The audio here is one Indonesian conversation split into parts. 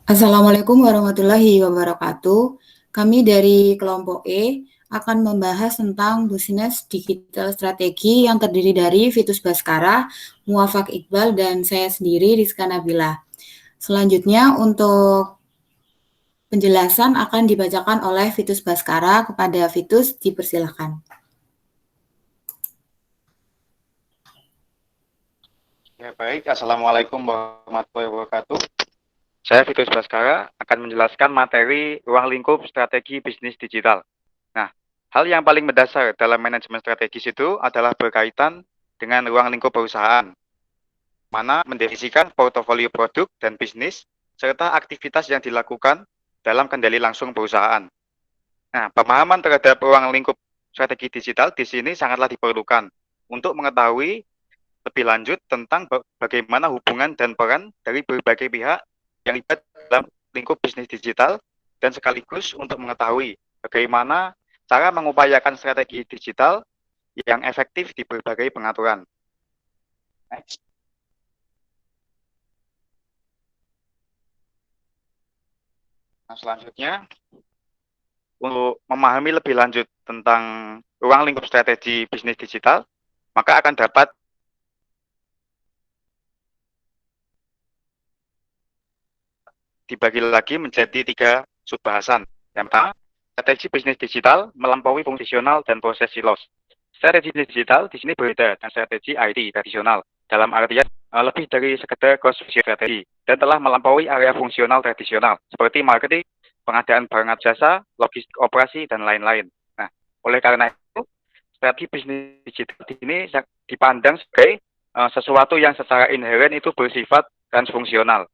Assalamualaikum warahmatullahi wabarakatuh. Kami dari kelompok E akan membahas tentang bisnis digital strategi yang terdiri dari Vitus Baskara, Muafak Iqbal, dan saya sendiri Rizka Nabila. Selanjutnya untuk penjelasan akan dibacakan oleh Vitus Baskara. Kepada Vitus dipersilakan. Ya baik, Assalamualaikum warahmatullahi wabarakatuh. Saya Vitus Baskara akan menjelaskan materi ruang lingkup strategi bisnis digital. Nah, hal yang paling mendasar dalam manajemen strategis itu adalah berkaitan dengan ruang lingkup perusahaan, mana mendefinisikan portofolio produk dan bisnis, serta aktivitas yang dilakukan dalam kendali langsung perusahaan. Nah, pemahaman terhadap ruang lingkup strategi digital di sini sangatlah diperlukan untuk mengetahui lebih lanjut tentang bagaimana hubungan dan peran dari berbagai pihak yang terlibat dalam lingkup bisnis digital dan sekaligus untuk mengetahui bagaimana cara mengupayakan strategi digital yang efektif di berbagai pengaturan. Next. Nah, selanjutnya, untuk memahami lebih lanjut tentang ruang lingkup strategi bisnis digital, maka akan dapat dibagi lagi menjadi 3 subbahasan. Yang pertama, strategi bisnis digital melampaui fungsional dan proses silos. Strategi bisnis digital di sini berbeda dengan strategi IT tradisional, dalam artian lebih dari sekedar cross strategi dan telah melampaui area fungsional tradisional seperti marketing, pengadaan barang jasa, logistik operasi, dan lain-lain. Nah, oleh karena itu, strategi bisnis digital ini dipandang sebagai sesuatu yang secara inheren itu bersifat transfungsional.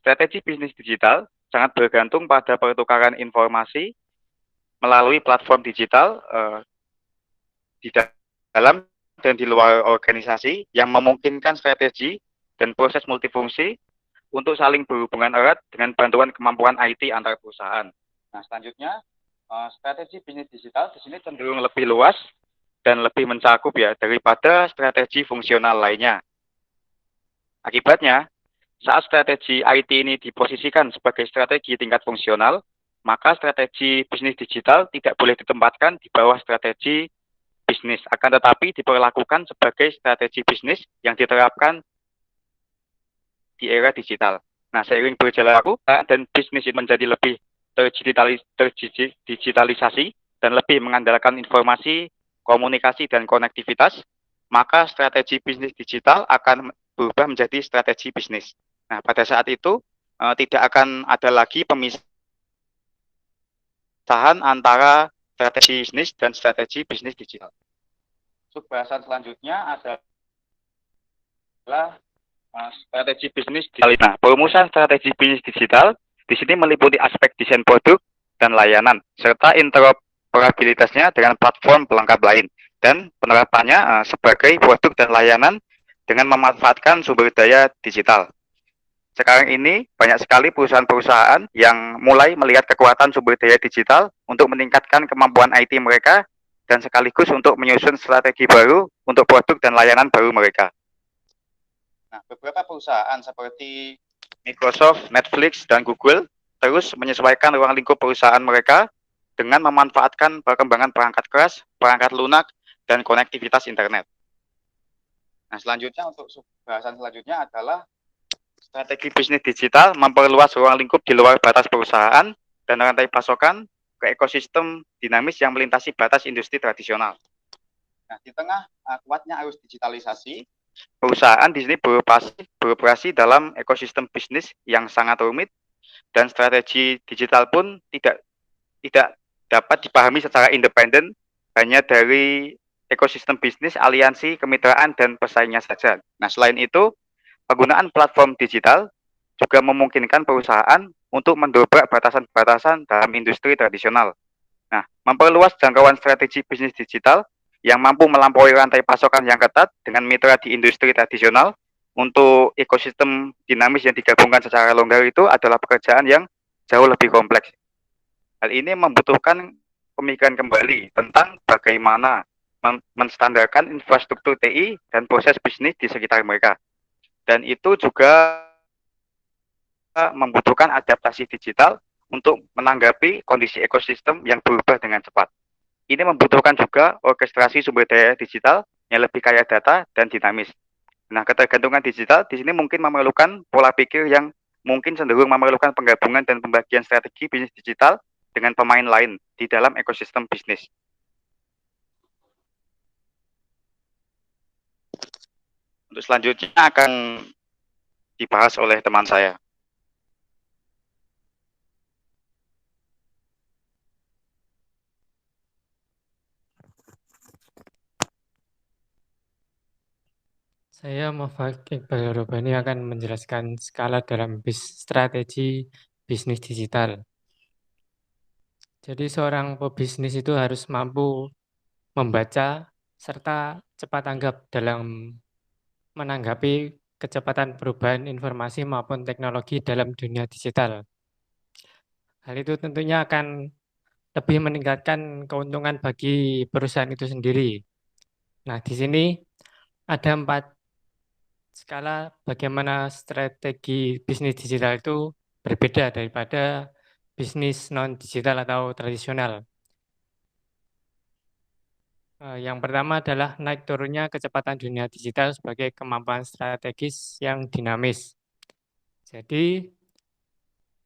Strategi bisnis digital sangat bergantung pada pertukaran informasi melalui platform digital di dalam dan di luar organisasi yang memungkinkan strategi dan proses multifungsi untuk saling berhubungan erat dengan bantuan kemampuan IT antar perusahaan. Nah, selanjutnya, strategi bisnis digital di sini cenderung lebih luas dan lebih mencakup ya daripada strategi fungsional lainnya. Akibatnya, saat strategi IT ini diposisikan sebagai strategi tingkat fungsional, maka strategi bisnis digital tidak boleh ditempatkan di bawah strategi bisnis, akan tetapi diperlakukan sebagai strategi bisnis yang diterapkan di era digital. Nah, seiring berjalan waktu dan bisnis menjadi lebih terdigitalisasi dan lebih mengandalkan informasi, komunikasi, dan konektivitas, maka strategi bisnis digital akan berubah menjadi strategi bisnis. Nah, pada saat itu tidak akan ada lagi pemisahan antara strategi bisnis dan strategi bisnis digital. Subbahasan selanjutnya adalah strategi bisnis digital. Nah, perumusan strategi bisnis digital di sini meliputi aspek desain produk dan layanan serta interoperabilitasnya dengan platform pelengkap lain dan penerapannya sebagai produk dan layanan dengan memanfaatkan sumber daya digital. Sekarang ini banyak sekali perusahaan-perusahaan yang mulai melihat kekuatan sumber daya digital untuk meningkatkan kemampuan IT mereka dan sekaligus untuk menyusun strategi baru untuk produk dan layanan baru mereka. Nah, beberapa perusahaan seperti Microsoft, Netflix, dan Google terus menyesuaikan ruang lingkup perusahaan mereka dengan memanfaatkan perkembangan perangkat keras, perangkat lunak, dan konektivitas internet. Nah, selanjutnya untuk bahasan selanjutnya adalah strategi bisnis digital memperluas ruang lingkup di luar batas perusahaan dan rantai pasokan ke ekosistem dinamis yang melintasi batas industri tradisional. Nah, di tengah kuatnya arus digitalisasi, perusahaan di sini beroperasi dalam ekosistem bisnis yang sangat rumit dan strategi digital pun tidak dapat dipahami secara independen hanya dari ekosistem bisnis, aliansi, kemitraan, dan pesaingnya saja. Nah, selain itu, penggunaan platform digital juga memungkinkan perusahaan untuk mendobrak batasan-batasan dalam industri tradisional. Nah, memperluas jangkauan strategi bisnis digital yang mampu melampaui rantai pasokan yang ketat dengan mitra di industri tradisional untuk ekosistem dinamis yang digabungkan secara longgar itu adalah pekerjaan yang jauh lebih kompleks. Hal ini membutuhkan pemikiran kembali tentang bagaimana menstandarkan infrastruktur TI dan proses bisnis di sekitar mereka. dan itu juga membutuhkan adaptasi digital untuk menanggapi kondisi ekosistem yang berubah dengan cepat. Ini membutuhkan juga orkestrasi sumber daya digital yang lebih kaya data dan dinamis. Nah, ketergantungan digital di sini mungkin memerlukan pola pikir yang mungkin cenderung memerlukan penggabungan dan pembagian strategi bisnis digital dengan pemain lain di dalam ekosistem bisnis. Untuk selanjutnya akan dibahas oleh teman saya. Saya Muhammad Iqbal Rubani akan menjelaskan skala dalam strategi bisnis digital. Jadi seorang pebisnis itu harus mampu membaca serta cepat tanggap dalam menanggapi kecepatan perubahan informasi maupun teknologi dalam dunia digital. Hal itu tentunya akan lebih meningkatkan keuntungan bagi perusahaan itu sendiri. Nah, di sini ada 4 skala bagaimana strategi bisnis digital itu berbeda daripada bisnis non-digital atau tradisional. Yang pertama adalah naik turunnya kecepatan dunia digital sebagai kemampuan strategis yang dinamis. Jadi,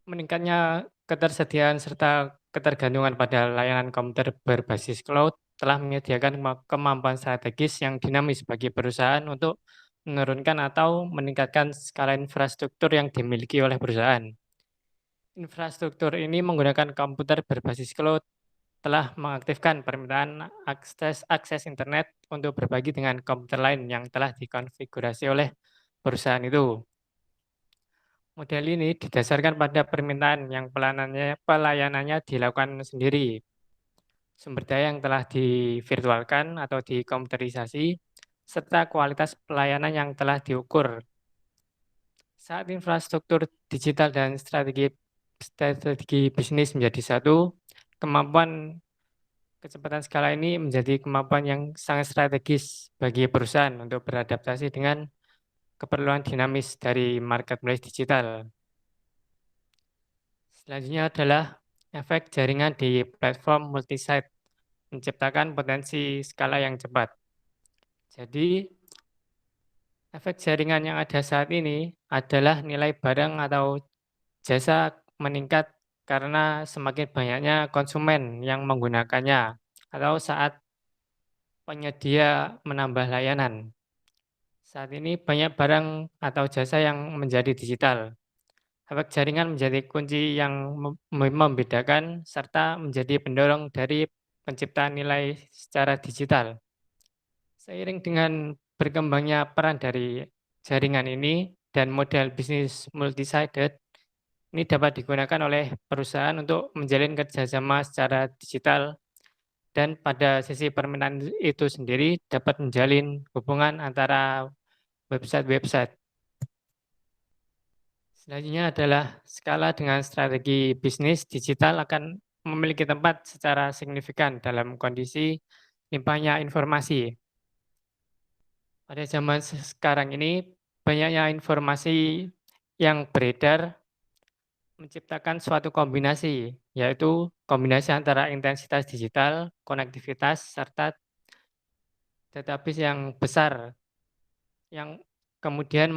meningkatnya ketersediaan serta ketergantungan pada layanan komputer berbasis cloud telah menyediakan kemampuan strategis yang dinamis bagi perusahaan untuk menurunkan atau meningkatkan skala infrastruktur yang dimiliki oleh perusahaan. Infrastruktur ini menggunakan komputer berbasis cloud telah mengaktifkan permintaan akses internet untuk berbagi dengan komputer lain yang telah dikonfigurasi oleh perusahaan itu. Model ini didasarkan pada permintaan yang pelayanannya dilakukan sendiri. Sumber daya yang telah divirtualkan atau dikomputerisasi, serta kualitas pelayanan yang telah diukur. Saat infrastruktur digital dan strategi bisnis menjadi satu, kemampuan kecepatan skala ini menjadi kemampuan yang sangat strategis bagi perusahaan untuk beradaptasi dengan keperluan dinamis dari marketplace digital. Selanjutnya adalah efek jaringan di platform multi-site, menciptakan potensi skala yang cepat. Jadi, efek jaringan yang ada saat ini adalah nilai barang atau jasa meningkat karena semakin banyaknya konsumen yang menggunakannya atau saat penyedia menambah layanan. Saat ini banyak barang atau jasa yang menjadi digital. Efek jaringan menjadi kunci yang membedakan serta menjadi pendorong dari penciptaan nilai secara digital. Seiring dengan berkembangnya peran dari jaringan ini dan model bisnis multi-sided, ini dapat digunakan oleh perusahaan untuk menjalin kerjasama secara digital dan pada sisi permainan itu sendiri dapat menjalin hubungan antara website-website. Selanjutnya adalah skala dengan strategi bisnis digital akan memiliki tempat secara signifikan dalam kondisi limpahnya informasi. Pada zaman sekarang ini, banyaknya informasi yang beredar menciptakan suatu kombinasi, yaitu kombinasi antara intensitas digital, konektivitas, serta database yang besar, yang kemudian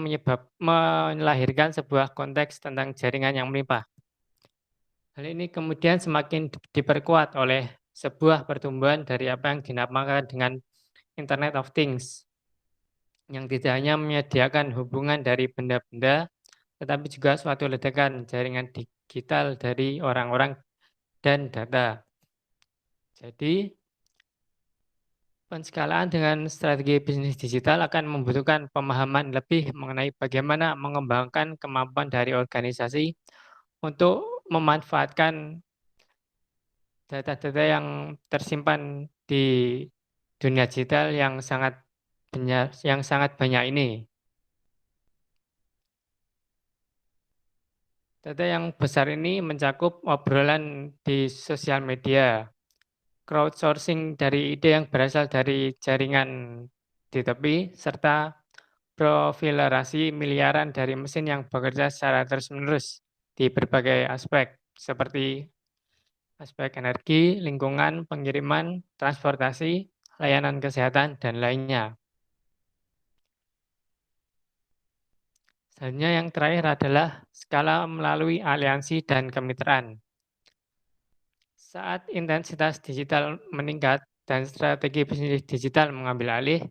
melahirkan sebuah konteks tentang jaringan yang melimpah. Hal ini kemudian semakin diperkuat oleh sebuah pertumbuhan dari apa yang dinamakan dengan Internet of Things, yang tidak hanya menyediakan hubungan dari benda-benda, tetapi juga suatu ledakan jaringan digital dari orang-orang dan data. Jadi, penskalaan dengan strategi bisnis digital akan membutuhkan pemahaman lebih mengenai bagaimana mengembangkan kemampuan dari organisasi untuk memanfaatkan data-data yang tersimpan di dunia digital yang sangat banyak ini. Data yang besar ini mencakup obrolan di sosial media, crowdsourcing dari ide yang berasal dari jaringan di tepi, serta berprofilasi miliaran dari mesin yang bekerja secara terus-menerus di berbagai aspek, seperti aspek energi, lingkungan, pengiriman, transportasi, layanan kesehatan, dan lainnya. Selanjutnya yang terakhir adalah skala melalui aliansi dan kemitraan. Saat intensitas digital meningkat dan strategi bisnis digital mengambil alih,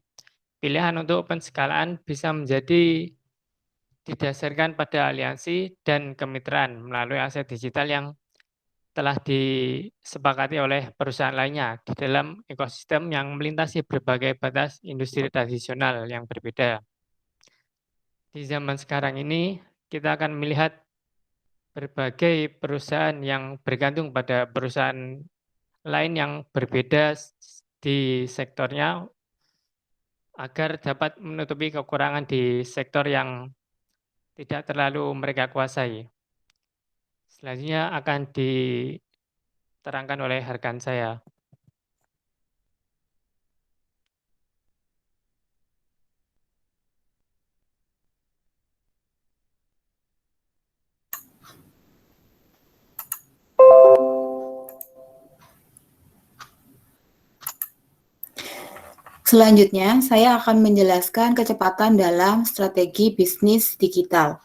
pilihan untuk penskalaan bisa menjadi didasarkan pada aliansi dan kemitraan melalui aset digital yang telah disepakati oleh perusahaan lainnya di dalam ekosistem yang melintasi berbagai batas industri tradisional yang berbeda. Di zaman sekarang ini, kita akan melihat berbagai perusahaan yang bergantung pada perusahaan lain yang berbeda di sektornya agar dapat menutupi kekurangan di sektor yang tidak terlalu mereka kuasai. Selanjutnya akan diterangkan oleh rekan saya. Selanjutnya, saya akan menjelaskan kecepatan dalam strategi bisnis digital.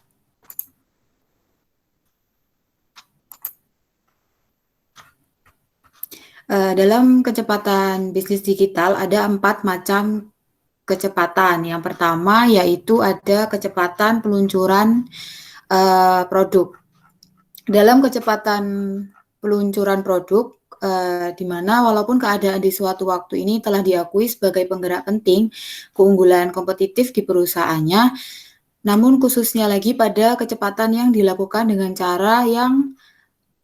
Dalam kecepatan bisnis digital ada 4 macam kecepatan. Yang pertama yaitu ada kecepatan peluncuran produk. Dalam kecepatan peluncuran produk, di mana walaupun keadaan di suatu waktu ini telah diakui sebagai penggerak penting keunggulan kompetitif di perusahaannya, namun khususnya lagi pada kecepatan yang dilakukan dengan cara yang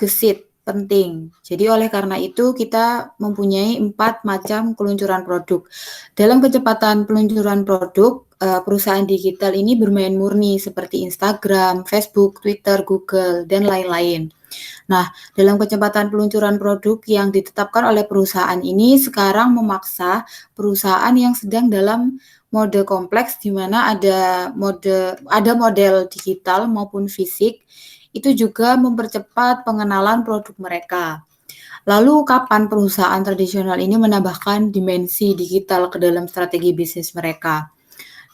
gesit, penting. Jadi oleh karena itu kita mempunyai 4 macam peluncuran produk. Dalam kecepatan peluncuran produk, perusahaan digital ini bermain murni seperti Instagram, Facebook, Twitter, Google, dan lain-lain. Nah, dalam kecepatan peluncuran produk yang ditetapkan oleh perusahaan ini sekarang memaksa perusahaan yang sedang dalam mode kompleks di mana ada model digital maupun fisik itu juga mempercepat pengenalan produk mereka. Lalu kapan perusahaan tradisional ini menambahkan dimensi digital ke dalam strategi bisnis mereka?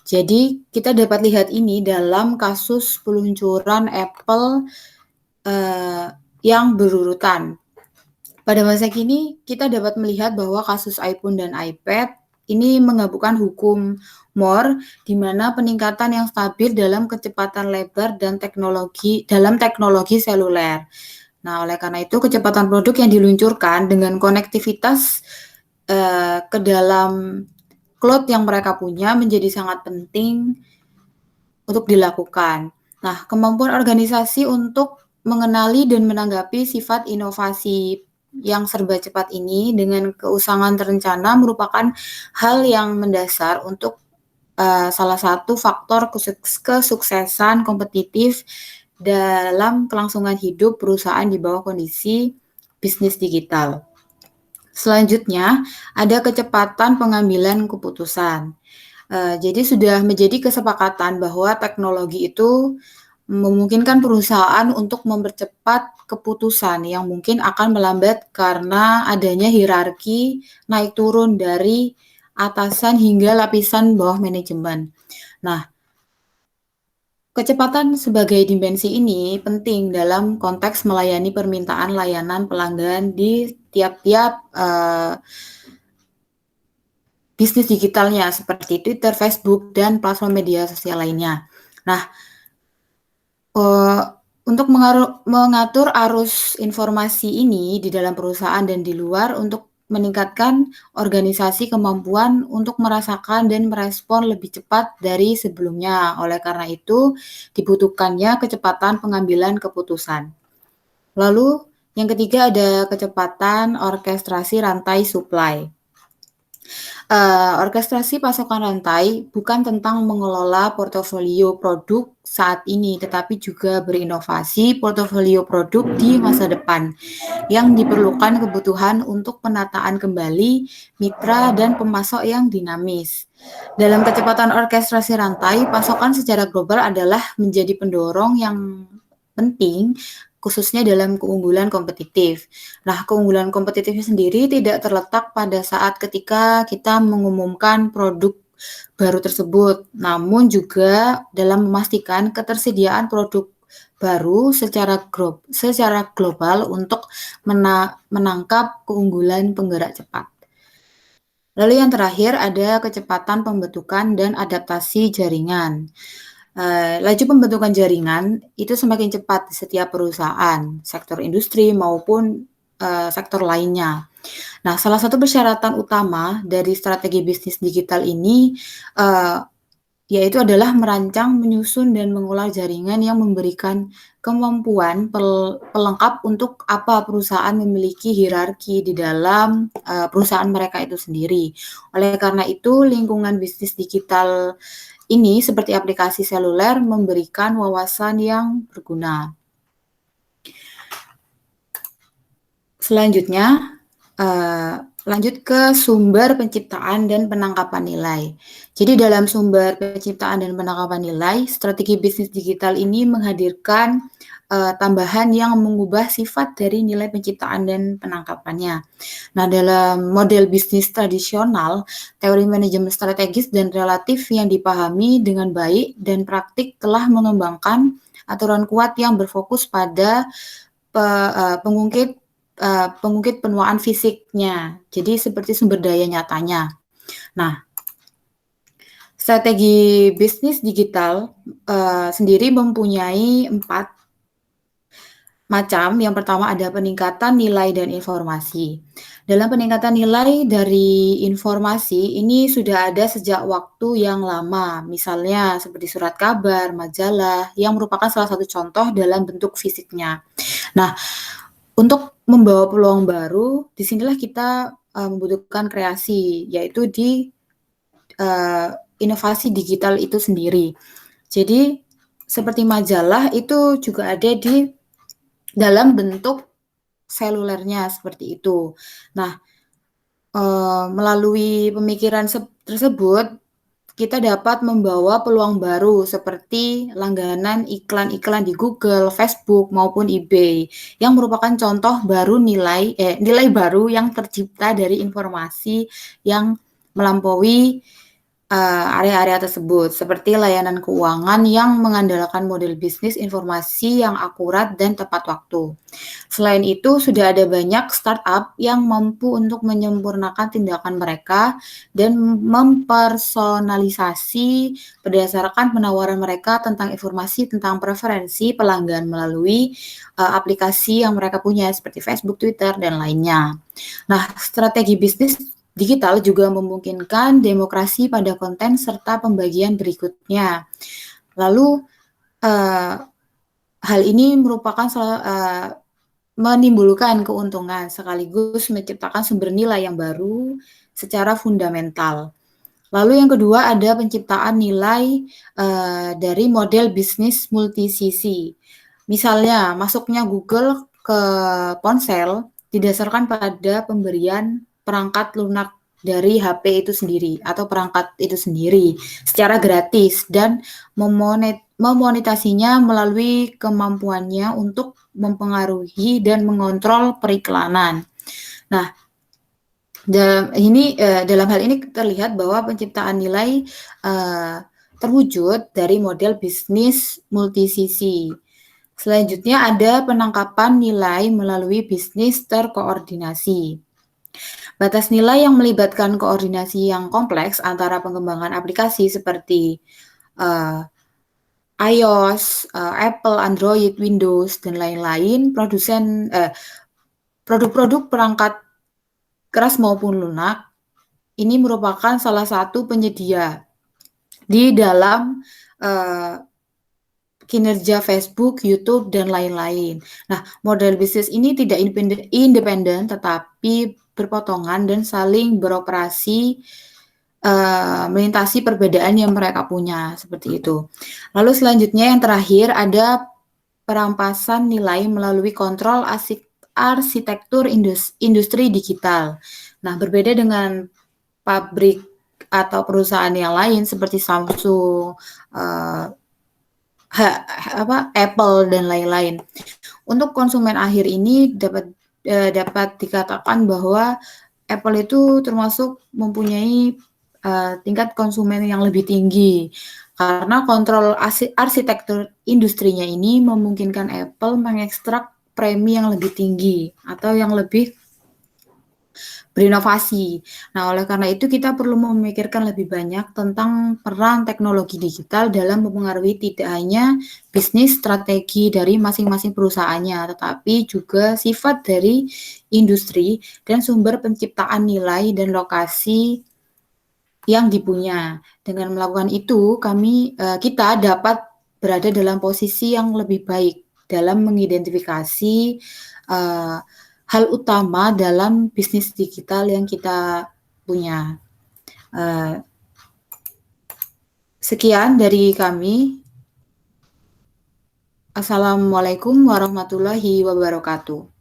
Jadi kita dapat lihat ini dalam kasus peluncuran Apple yang berurutan. Pada masa kini kita dapat melihat bahwa kasus iPhone dan iPad ini menggabungkan hukum Moore di mana peningkatan yang stabil dalam kecepatan lebar dan teknologi seluler. Nah, oleh karena itu kecepatan produk yang diluncurkan dengan konektivitas ke dalam cloud yang mereka punya menjadi sangat penting untuk dilakukan. Nah, kemampuan organisasi untuk mengenali dan menanggapi sifat inovasi yang serba cepat ini dengan keusangan terencana merupakan hal yang mendasar untuk salah satu faktor kesuksesan kompetitif dalam kelangsungan hidup perusahaan di bawah kondisi bisnis digital. Selanjutnya, ada kecepatan pengambilan keputusan. Jadi sudah menjadi kesepakatan bahwa teknologi itu memungkinkan perusahaan untuk mempercepat keputusan yang mungkin akan melambat karena adanya hierarki naik turun dari atasan hingga lapisan bawah manajemen. Nah, kecepatan sebagai dimensi ini penting dalam konteks melayani permintaan layanan pelanggan di tiap-tiap bisnis digitalnya seperti Twitter, Facebook, dan platform media sosial lainnya. Nah, untuk mengatur arus informasi ini di dalam perusahaan dan di luar untuk meningkatkan organisasi kemampuan untuk merasakan dan merespon lebih cepat dari sebelumnya. Oleh karena itu, dibutuhkannya kecepatan pengambilan keputusan. Lalu, yang ketiga ada kecepatan orkestrasi rantai supply. Orkestrasi pasokan rantai bukan tentang mengelola portofolio produk saat ini, tetapi juga berinovasi portofolio produk di masa depan yang diperlukan kebutuhan untuk penataan kembali mitra dan pemasok yang dinamis. Dalam kecepatan orkestrasi rantai, pasokan secara global adalah menjadi pendorong yang penting khususnya dalam keunggulan kompetitif. Nah, keunggulan kompetitifnya sendiri tidak terletak pada saat ketika kita mengumumkan produk baru tersebut, namun juga dalam memastikan ketersediaan produk baru secara global untuk menangkap keunggulan penggerak cepat. Lalu yang terakhir ada kecepatan pembentukan dan adaptasi jaringan. Laju pembentukan jaringan itu semakin cepat di setiap perusahaan, sektor industri maupun sektor lainnya. Nah, salah satu persyaratan utama dari strategi bisnis digital ini yaitu adalah merancang, menyusun, dan mengolah jaringan yang memberikan kemampuan pelengkap untuk apa perusahaan memiliki hierarki di dalam perusahaan mereka itu sendiri. Oleh karena itu, lingkungan bisnis digital ini seperti aplikasi seluler memberikan wawasan yang berguna. Selanjutnya, lanjut ke sumber penciptaan dan penangkapan nilai. Jadi dalam sumber penciptaan dan penangkapan nilai, strategi bisnis digital ini menghadirkan tambahan yang mengubah sifat dari nilai penciptaan dan penangkapannya. Nah, dalam model bisnis tradisional, teori manajemen strategis dan relatif yang dipahami dengan baik dan praktik telah mengembangkan aturan kuat yang berfokus pada pengungkit penuaan fisiknya. Jadi seperti sumber daya nyatanya. Nah, strategi bisnis digital sendiri mempunyai 4 macam. Yang pertama ada peningkatan nilai dan informasi. Dalam peningkatan nilai dari informasi ini sudah ada sejak waktu yang lama. Misalnya seperti surat kabar, majalah yang merupakan salah satu contoh dalam bentuk fisiknya. Nah, untuk membawa peluang baru, disinilah kita membutuhkan kreasi, yaitu di inovasi digital itu sendiri. Jadi seperti majalah itu juga ada di dalam bentuk selulernya seperti itu. Nah, melalui pemikiran tersebut kita dapat membawa peluang baru seperti langganan iklan-iklan di Google, Facebook, maupun eBay yang merupakan contoh baru nilai baru yang tercipta dari informasi yang melampaui area-area tersebut, seperti layanan keuangan yang mengandalkan model bisnis informasi yang akurat dan tepat waktu. Selain itu, sudah ada banyak startup yang mampu untuk menyempurnakan tindakan mereka dan mempersonalisasi berdasarkan penawaran mereka tentang informasi tentang preferensi pelanggan melalui aplikasi yang mereka punya seperti Facebook, Twitter, dan lainnya. Nah, strategi bisnis digital juga memungkinkan demokrasi pada konten serta pembagian berikutnya. Lalu hal ini merupakan menimbulkan keuntungan sekaligus menciptakan sumber nilai yang baru secara fundamental. Lalu yang kedua ada penciptaan nilai dari model bisnis multisisi. Misalnya masuknya Google ke ponsel didasarkan pada pemberian perangkat lunak dari HP itu sendiri atau perangkat itu sendiri secara gratis dan memonetasinya melalui kemampuannya untuk mempengaruhi dan mengontrol periklanan. Nah, dalam hal ini terlihat bahwa penciptaan nilai terwujud dari model bisnis multisisi. Selanjutnya ada penangkapan nilai melalui bisnis terkoordinasi. Batas nilai yang melibatkan koordinasi yang kompleks antara pengembangan aplikasi seperti iOS, Apple, Android, Windows, dan lain-lain, produk-produk perangkat keras maupun lunak, ini merupakan salah satu penyedia di dalam kinerja Facebook, YouTube, dan lain-lain. Nah, model bisnis ini tidak independen, tetapi berpotongan dan saling beroperasi melintasi perbedaan yang mereka punya, seperti itu. Lalu selanjutnya yang terakhir ada perampasan nilai melalui kontrol arsitektur industri digital. Nah, berbeda dengan pabrik atau perusahaan yang lain seperti Samsung, Apple dan lain-lain. Untuk konsumen akhir ini dapat dikatakan bahwa Apple itu termasuk mempunyai tingkat konsumen yang lebih tinggi karena kontrol arsitektur industrinya ini memungkinkan Apple mengekstrak premi yang lebih tinggi atau yang lebih berinovasi. Nah, oleh karena itu kita perlu memikirkan lebih banyak tentang peran teknologi digital dalam mempengaruhi tidak hanya bisnis strategi dari masing-masing perusahaannya, tetapi juga sifat dari industri dan sumber penciptaan nilai dan lokasi yang dipunya. Dengan melakukan itu, kita dapat berada dalam posisi yang lebih baik dalam mengidentifikasi hal utama dalam bisnis digital yang kita punya. Sekian dari kami. Assalamualaikum warahmatullahi wabarakatuh.